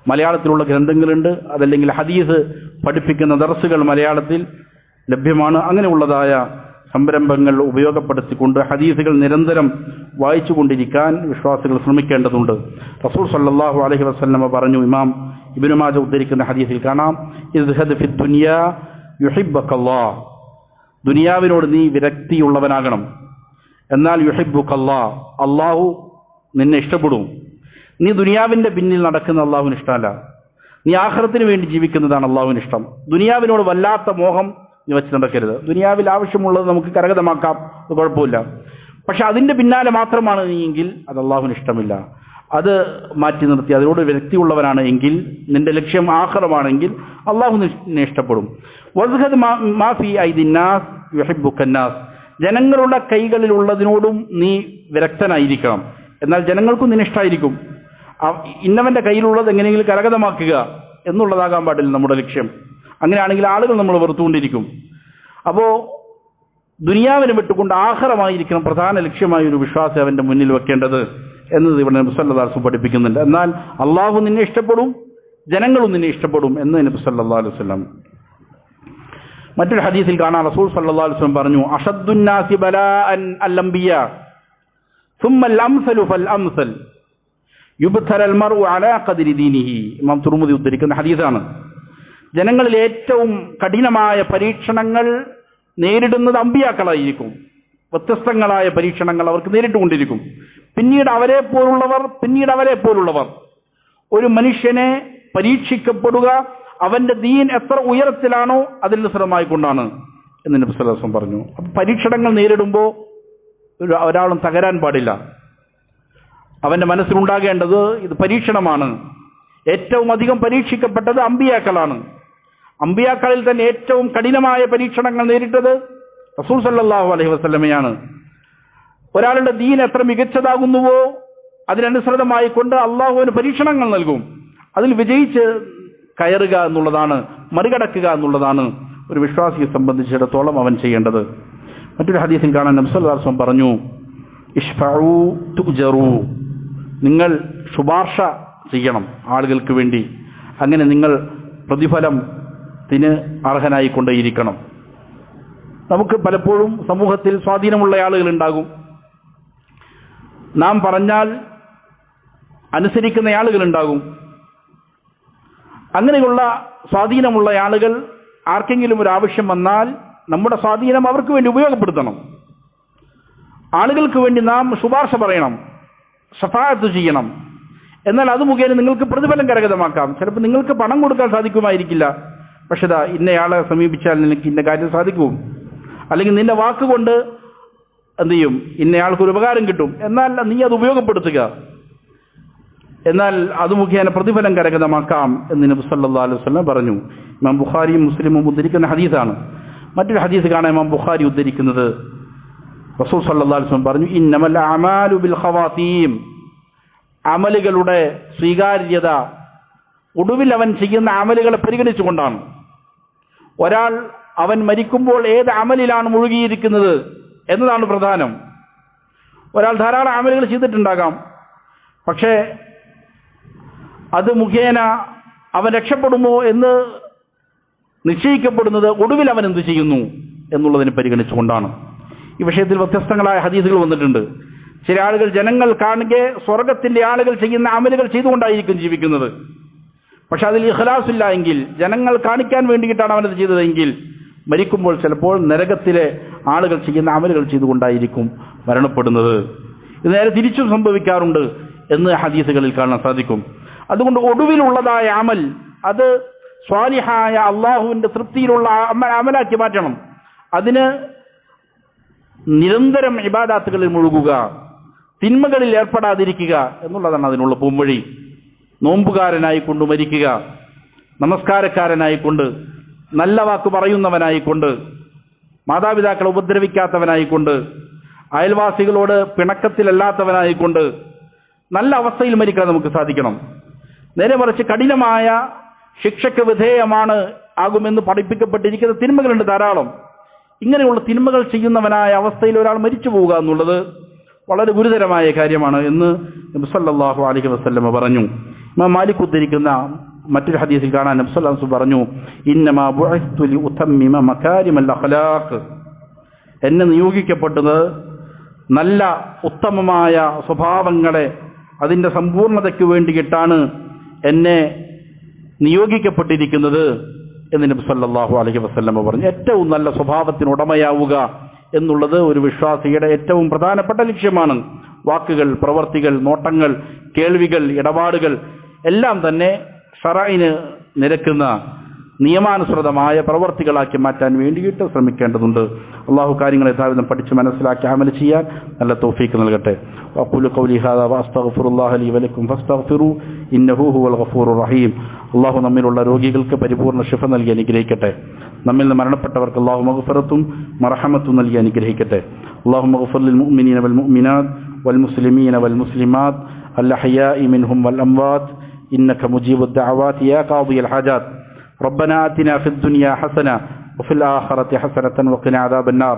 മലയാളത്തിലുള്ള ഗ്രന്ഥങ്ങളുണ്ട്, അതല്ലെങ്കിൽ ഹദീസ് പഠിപ്പിക്കുന്ന ദർസുകൾ മലയാളത്തിൽ ലഭ്യമാണ്. അങ്ങനെയുള്ളതായ സംരംഭങ്ങൾ ഉപയോഗപ്പെടുത്തിക്കൊണ്ട് ഹദീസുകൾ നിരന്തരം വായിച്ചു കൊണ്ടിരിക്കാൻ വിശ്വാസികൾ ശ്രമിക്കേണ്ടതുണ്ട്. റസൂൽ സല്ലല്ലാഹു അലൈഹി വസല്ലമ പറഞ്ഞു, ഇമാം ഇബ്നു മാജ ഉദ്ധരിക്കുന്ന ഹദീസിൽ കാണാം, ഇസ്ഹദ് ഫി ദുനിയ യുഹിബ്ബകല്ലാഹ്, ദുനിയാവിനോട് നീ വിരക്തിയുള്ളവനാകണം, എന്നാൽ യുഹിബ്ബുകല്ലാഹ്, അള്ളാഹു നിന്നെ ഇഷ്ടപ്പെടും. നീ ദുനിയാവിന്റെ പിന്നിൽ നടക്കുന്ന അള്ളാഹുവിന് ഇഷ്ടമല്ല, നീ ആഖിറത്തിന് വേണ്ടി ജീവിക്കുന്നതാണ് അള്ളാഹുവിന് ഇഷ്ടം. ദുനിയാവിനോട് വല്ലാത്ത മോഹം നീ വെച്ച് നടക്കരുത്. ദുനിയാവിൽ ആവശ്യമുള്ളത് നമുക്ക് കരഗതമാക്കാം, അത് കുഴപ്പമില്ല. പക്ഷെ അതിന്റെ പിന്നാലെ മാത്രമാണ് നീ എങ്കിൽ അത് അള്ളാഹുവിന് ഇഷ്ടമില്ല. അത് മാറ്റി നിർത്തി അതിനോട് വിരക്തിയുള്ളവനാണ് എങ്കിൽ, നിന്റെ ലക്ഷ്യം ആഖിറമാണെങ്കിൽ അള്ളാഹു നിന്നെ ഇഷ്ടപ്പെടും. വസ്ഹദ് മാ ഫീ ഐദിന്നാസ് യുഹിബ്ബുക്കന്നാസ്, ജനങ്ങളുടെ കൈകളിലുള്ളതിനോടും നീ വിരക്തനായിരിക്കണം, എന്നാൽ ജനങ്ങൾക്കും നിന്നെ ഇഷ്ടമായിരിക്കും. ഇന്നവന്റെ കയ്യിലുള്ളത് എങ്ങനെയെങ്കിലും കരഗതമാക്കുക എന്നുള്ളതാകാൻ പാടില്ല നമ്മുടെ ലക്ഷ്യം. അങ്ങനെയാണെങ്കിൽ ആളുകൾ നമ്മൾ വെറുത്തുകൊണ്ടിരിക്കും. അപ്പോൾ ദുനിയാവിനെ വിട്ടുകൊണ്ട് ആഖിറമായിരിക്കണം പ്രധാന ലക്ഷ്യമായ ഒരു വിശ്വാസി അവന്റെ മുന്നിൽ വെക്കേണ്ടത് എന്നത് ഇവിടെ നബി സല്ലല്ലാഹു അലൈഹി വസല്ലം പഠിപ്പിക്കുന്നുണ്ട്. എന്നാൽ അള്ളാഹു നിന്നെ ഇഷ്ടപ്പെടും, ജനങ്ങളും നിന്നെ ഇഷ്ടപ്പെടും എന്ന് നബി സല്ലല്ലാഹു അലൈഹി വസല്ലം. മറ്റൊരു ഹദീസിൽ കാണാം, റസൂൽ സല്ലല്ലാഹു അലൈഹി വസല്ലം പറഞ്ഞു, അഷദ്ദുന്നാസി ബലാഅൻ അൽ-അംബിയാ ثم الامثل فالامثل يبتلى المرء على قدر دينه. ഇമാം തുർമുദി ഉദ്ധരിക്കുന്ന ഹദീസാണ്. ജനങ്ങളിൽ ഏറ്റവും കഠിനമായ പരീക്ഷണങ്ങൾ നേരിടുന്നത് അമ്പിയാക്കളായിരിക്കും. വ്യത്യസ്തങ്ങളായ പരീക്ഷണങ്ങൾ അവർക്ക് നേരിട്ടുകൊണ്ടിരിക്കും. പിന്നീട് അവരെ പോലുള്ളവർ. ഒരു മനുഷ്യനെ പരീക്ഷിക്കപ്പെടുക അവന്റെ ദീൻ എത്ര ഉയരത്തിലാണോ അതിനനുസൃതമായിക്കൊണ്ടാണ് എന്ന് നബി സല്ലല്ലാഹു അലൈഹി വസല്ലം പറഞ്ഞു. അപ്പോൾ പരീക്ഷണങ്ങൾ നേരിടുമ്പോൾ ഒരാളും തകരാൻ പാടില്ല. അവന്റെ മനസ്സിലുണ്ടാകേണ്ടത് ഇത് പരീക്ഷണമാണ്. ഏറ്റവും അധികം പരീക്ഷിക്കപ്പെട്ടത് അമ്പിയാക്കളാണ്. അമ്പിയാക്കളിൽ തന്നെ ഏറ്റവും കഠിനമായ പരീക്ഷണങ്ങൾ നേരിട്ടത് റസൂൽ സല്ലല്ലാഹു അലൈഹി വസല്ലമയാണ്. ഒരാളുടെ ദീൻ എത്ര മികച്ചതാകുന്നുവോ അതിനനുസൃതമായി കൊണ്ട് അള്ളാഹുവിന് പരീക്ഷണങ്ങൾ നൽകും. അതിൽ വിജയിച്ച് കയറുക എന്നുള്ളതാണ്, മറികടക്കുക എന്നുള്ളതാണ് ഒരു വിശ്വാസിയെ സംബന്ധിച്ചിടത്തോളം അവൻ ചെയ്യേണ്ടത്. മറ്റൊരു ഹദീസിൽ കാണാൻ നബി സല്ലല്ലാഹു അലൈഹി വസല്ലം പറഞ്ഞു, ഇശ്ഫഉ തുജറു, നിങ്ങൾ ശുപാർശ ചെയ്യണം ആളുകൾക്ക് വേണ്ടി, അങ്ങനെ നിങ്ങൾ പ്രതിഫലത്തിന് അർഹനായിക്കൊണ്ടേയിരിക്കണം. നമുക്ക് പലപ്പോഴും സമൂഹത്തിൽ സ്വാധീനമുള്ള ആളുകൾ ഉണ്ടാകും. നാം പറഞ്ഞാൽ അനുസരിക്കുന്ന ആളുകൾ ഉണ്ടാകും. അങ്ങനെയുള്ള സ്വാധീനമുള്ള ആളുകൾ ആർക്കെങ്കിലും ഒരു ആവശ്യം വന്നാൽ നമ്മുടെ സ്വാധീനം അവർക്ക് വേണ്ടി ഉപയോഗപ്പെടുത്തണം. ആളുകൾക്ക് വേണ്ടി നാം ശുപാർശ പറയണം, ശഫാഅത്ത് ചെയ്യണം. എന്നാൽ അത് മുഖേന നിങ്ങൾക്ക് പ്രതിഫലം കരഗതമാക്കാം. ചിലപ്പോൾ നിങ്ങൾക്ക് പണം കൊടുക്കാൻ സാധിക്കുമായിരിക്കില്ല, പക്ഷെ ഇന്നയാളെ സമീപിച്ചാൽ നിനക്ക് ഇന്ന കാര്യം സാധിക്കും, അല്ലെങ്കിൽ നിന്റെ വാക്കുകൊണ്ട് എന്ത് ചെയ്യും, ഇന്നയാൾക്കൊരു ഉപകാരം കിട്ടും, എന്നാൽ നീ അത് ഉപയോഗപ്പെടുത്തുക, എന്നാൽ അത് മുഖേന പ്രതിഫലം കരഗതമാക്കാം എന്ന് നബി സല്ലല്ലാഹു അലൈഹി വസല്ലം പറഞ്ഞു. ഇമാം ബുഖാരിയും മുസ്ലിമും ഉദ്ധരിക്കുന്ന ഹദീസാണ്. മറ്റൊരു ഹദീസ് കാണാൻ ഇമാം ബുഖാരി ഉദ്ധരിക്കുന്നത് റസൂൽ സല്ലല്ലാഹു അലൈഹി വസല്ലം പറഞ്ഞു, ഇന്നമൽ അമാലു ബിൽ ഖവാതീം, അമലുകളുടെ സ്വീകാര്യത ഒടുവിൽ അവൻ ചെയ്യുന്ന അമലുകളെ പരിഗണിച്ചുകൊണ്ടാണ്. ഒരാൾ അവൻ മരിക്കുമ്പോൾ ഏത് അമലിലാണ് മുഴുകിയിരിക്കുന്നത് എന്നതാണ് പ്രധാനം. ഒരാൾ ധാരാളം അമലുകൾ ചെയ്തിട്ടുണ്ടാകാം, പക്ഷേ അത് മുഖേന അവൻ രക്ഷപ്പെടുമോ എന്ന് നിശ്ചയിക്കപ്പെടുന്നത് ഒടുവിൽ അവൻ എന്ത് ചെയ്യുന്നു എന്നുള്ളതിനെ പരിഗണിച്ചുകൊണ്ടാണ്. ഈ വിഷയത്തിൽ വ്യത്യസ്തങ്ങളായ ഹദീസുകൾ വന്നിട്ടുണ്ട്. ചില ആളുകൾ ജനങ്ങൾ കാണുകെ സ്വർഗത്തിന്റെ ആളുകൾ ചെയ്യുന്ന അമലുകൾ ചെയ്തുകൊണ്ടായിരിക്കും ജീവിക്കുന്നത്, പക്ഷെ അതിൽ ഇഖ്ലാസില്ല എങ്കിൽ, ജനങ്ങൾ കാണിക്കാൻ വേണ്ടിയിട്ടാണ് അവനത് ചെയ്തതെങ്കിൽ, മരിക്കുമ്പോൾ ചിലപ്പോൾ നരകത്തിലെ ആളുകൾ ചെയ്യുന്ന അമലുകൾ ചെയ്തുകൊണ്ടായിരിക്കും മരണപ്പെടുന്നത്. ഇത് നേരെ തിരിച്ചും സംഭവിക്കാറുണ്ട് എന്ന് ഹദീസുകളിൽ കാണാൻ സാധിക്കും. അതുകൊണ്ട് ഒടുവിലുള്ളതായ അമൽ അത് സ്വാലിഹായ അള്ളാഹുവിന്റെ തൃപ്തിയിലുള്ള അമലാക്കി മാറ്റണം. അതിന് നിരന്തരം ഇബാദാത്തുകളിൽ മുഴുകുക, തിന്മകളിൽ ഏർപ്പെടാതിരിക്കുക എന്നുള്ളതാണ് അതിനുള്ള പൂംവഴി. നോമ്പുകാരനായിക്കൊണ്ട് മരിക്കുക, നമസ്കാരക്കാരനായിക്കൊണ്ട്, നല്ല വാക്ക് പറയുന്നവനായിക്കൊണ്ട്, മാതാപിതാക്കളെ ഉപദ്രവിക്കാത്തവനായിക്കൊണ്ട്, അയൽവാസികളോട് പിണക്കത്തിലല്ലാത്തവനായിക്കൊണ്ട് നല്ല അവസ്ഥയിൽ മരിക്കാൻ നമുക്ക് സാധിക്കണം. നേരെ മറിച്ച് കഠിനമായ ശിക്ഷയ്ക്ക് വിധേയമാണ് ആകുമെന്ന് പഠിപ്പിക്കപ്പെട്ടിരിക്കുന്ന തിന്മകളുണ്ട് ധാരാളം. ഇങ്ങനെയുള്ള തിന്മകൾ ചെയ്യുന്നവനായ അവസ്ഥയിൽ ഒരാൾ മരിച്ചു പോവുക എന്നുള്ളത് വളരെ ഗുരുതരമായ കാര്യമാണ് എന്ന് നബി സല്ലല്ലാഹു അലൈഹി വസല്ലം പറഞ്ഞു. ഇമാം മാലിക് ഉദ്ധരിക്കുന്ന മറ്റൊരു ഹദീസിൽ കാണാൻ നബി സല്ലല്ലാഹു അലൈഹി വസല്ലം പറഞ്ഞു, ഇന്നമാ ബുഇസ്തു ലിഉതമ്മിമ മകാരിമൽ അഖ്ലാഖ്, എന്നെ നിയോഗിക്കപ്പെട്ടത് നല്ല ഉത്തമമായ സ്വഭാവങ്ങളെ അതിൻ്റെ സമ്പൂർണ്ണതയ്ക്ക് വേണ്ടിയിട്ടാണ് എന്നെ നിയോഗിക്കപ്പെട്ടിരിക്കുന്നത് എന്ന് നബി സല്ലല്ലാഹു അലൈഹി വസല്ലം പറഞ്ഞു. ഏറ്റവും നല്ല സ്വഭാവത്തിന് ഉടമയാവുക എന്നുള്ളത് ഒരു വിശ്വാസിയുടെ ഏറ്റവും പ്രധാനപ്പെട്ട ലക്ഷ്യമാണ്. വാക്കുകൾ, പ്രവർത്തികൾ, നോട്ടങ്ങൾ, കേൾവികൾ, ഇടപാടുകൾ എല്ലാം തന്നെ ശറഇന് നിരക്കുന്ന നിയമാനുസൃതമായ പ്രവർത്തികളാക്കി മാറ്റാൻ വേണ്ടിയിട്ട് ശ്രമിക്കേണ്ടതുണ്ട്. അള്ളാഹു കാര്യങ്ങളെ യഥാവിധം പഠിച്ച് മനസ്സിലാക്കി അമൽ ചെയ്യാൻ നല്ല തൗഫീക്ക് നൽകട്ടെ. അഖൂലു ഖൗലി ഹാദാ വഅസ്തഗ്ഫിറുല്ലാഹ ലീ വലക്കും ഫസ്തഗ്ഫിറൂ ഇന്നഹു ഹുവൽ ഗഫൂറുർ റഹീം. അള്ളാഹു നമ്മിലുള്ള രോഗികൾക്ക് പരിപൂർണ്ണ ശിഫ നൽകി അനുഗ്രഹിക്കട്ടെ. നമ്മിൽ നിന്ന് മരണപ്പെട്ടവർക്ക് അള്ളാഹു മഗ്ഫിറത്തും മർഹമത്തും നൽകി അനുഗ്രഹിക്കട്ടെ. അള്ളാഹു മഗ്ഫിർ ലിൽ മുഅ്മിനീന വൽ മുഅ്മിനാത്ത് വൽ മുസ്ലിമീന വൽ മുസ്ലിമാത്ത് അൽ അഹ്യാഇ മിൻഹും വൽ അംവാത്ത് ഇന്നക മുജീബുദ് ദഅവാതി യാ ഖാദിയൽ ഹാജാത്ത്. ربنا آتنا في الدنيا حسنة وفي الآخرة حسنة وقنا عذاب النار.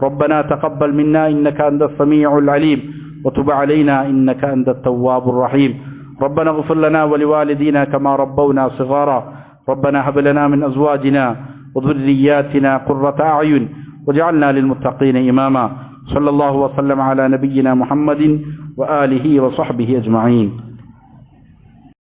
ربنا تقبل منا إنك أنت السميع العليم وتب علينا إنك أنت التواب الرحيم. ربنا اغفر لنا ولوالدينا كما ربونا صغارا. ربنا هب لنا من أزواجنا وذرياتنا قرة أعين واجعلنا للمتقين إماما. صلى الله وسلم على نبينا محمد وآله وصحبه أجمعين.